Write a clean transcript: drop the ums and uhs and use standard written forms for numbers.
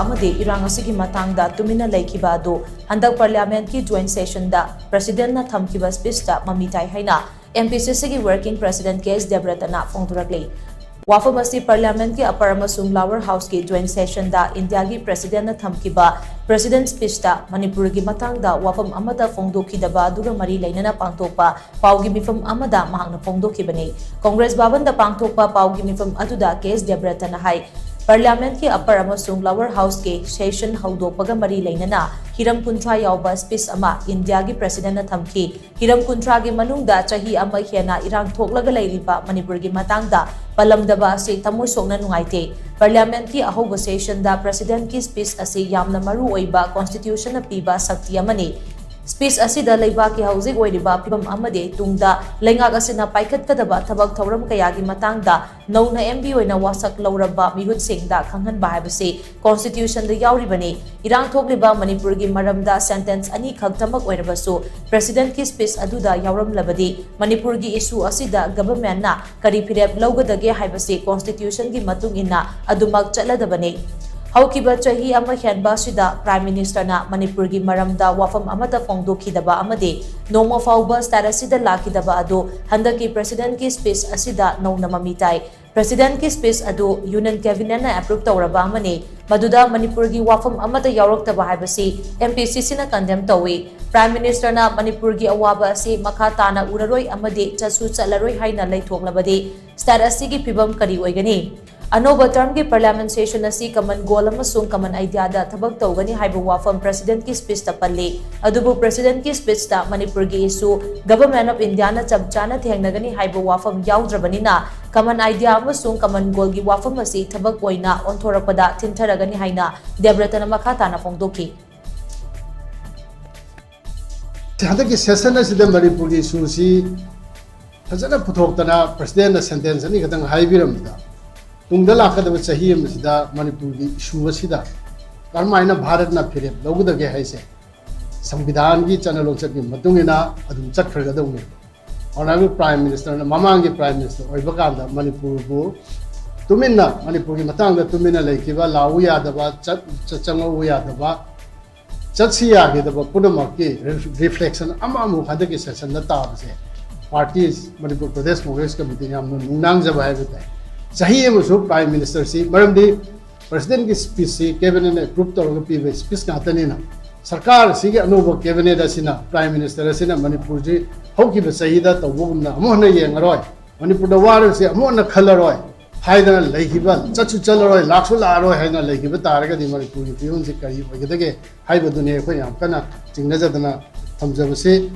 amade irang asigi matangda tumina laikiba adu handak parliament ki joint session da president na thamkiba speech da mamitai haina MPCC ki working president KS Debratana phongdurakle Wafam asi parliament ki upper amasung lower house ki joint session da India ki president na thamkiba president speech da Manipur ki matangda wafam amada phongdokhidaba aduga mari lainana pangthokpa paugi mifam amada mahangna phongdokhibani Congress baban da pangthokpa paugi mifam aduda KS Debratana hai Parliament ki upper amasung lower house ke session haudokpaga mari lainana Hiram Kuntra yauba speech ama India ki president na thamki Hiram Kuntra ki manungda chahi ama hena irang thoklaga lairiba Manipur ki matangda palamdaba ase thamoi sokna nungaite Parliament ki ahoba session da president ki speech ase yamna maru oiba constitution na piba sakti amani Speech asida leiba ki housing oiriba pibam amade tungda lengak asina paikat kadaba thabak thauram kayagi matangda nauna MB oina wasak lauraba mihut singda khanghan ba habase constitution da yauribani irang thokliba Manipur gi maramda sentence ani khagtamak oirabasu president ki speech aduda yauram labadi Manipur gi issue asida government na kari phirep lawgadage haibase constitution gi matung inna adumak chaladabani Haukiba chahi ama henba sida Prime Minister na Manipur gi maramda wafam amata phongdokhidaba amade noma fauba status sida lakidaba adu handaki president ki speech asida nona mamitai President ki speech adu Union Cabinet na approve tawraba amane maduda Manipur gi wafam amata yawraktaba haibasi MPCC na condemn tawi Prime Minister na Manipur gi awaba ase makha tana uraroi amade chasu chalaroi haina leithoklabade status gi pibam kari oigani Anoba term ki parliament session asi common goal amasung common idea da thabak tawgani haiba wafam president ki speech ta palle adubu president ki speech ta Manipur gi issue government of India na chapchana thengnagani haiba wafam yaudrabani na common idea amasung common goal gi wafam asi thabak oina onthorapada thintaragani haina Debratana makha tana phongdoki Hadaki session asida Manipur gi issue si fajana puthoktana president na sentence ani kadang haibiramda Tungda lakadaba chahi amasida Manipur gi issue asida karmaina Bharat na phirep lawgudage haise Samvidhan gi chanalongchat gi matungina adum chakhragadauni Honorable Prime Minister na mamangi Prime Minister oibakanda Manipur bu tuminna Manipur gi matangda tuminna laikiba lawu yadaba changawu yadaba chatsi yagidaba punamakki reflection amamu hadaki session na tabase parties Manipur Pradesh Congress Committee yamnu nungnangjaba haibatai Sahi emusu Prime Minister si maramdi President ki speech si cabinet ne approve tawraga pibe speech ngatani na sarkar si ge anuba cabinet asina Prime Minister asina Manipur ji hauki ba sahida tawbugumna amona yengaroi Manipur da waru si amona khalaroi haidana laikiba chachu chalaroi laksu laroi haina laikiba taraga di Manipur ji piun si kari bagidage haiba dunia ko yam kana jingnajadana thamjabase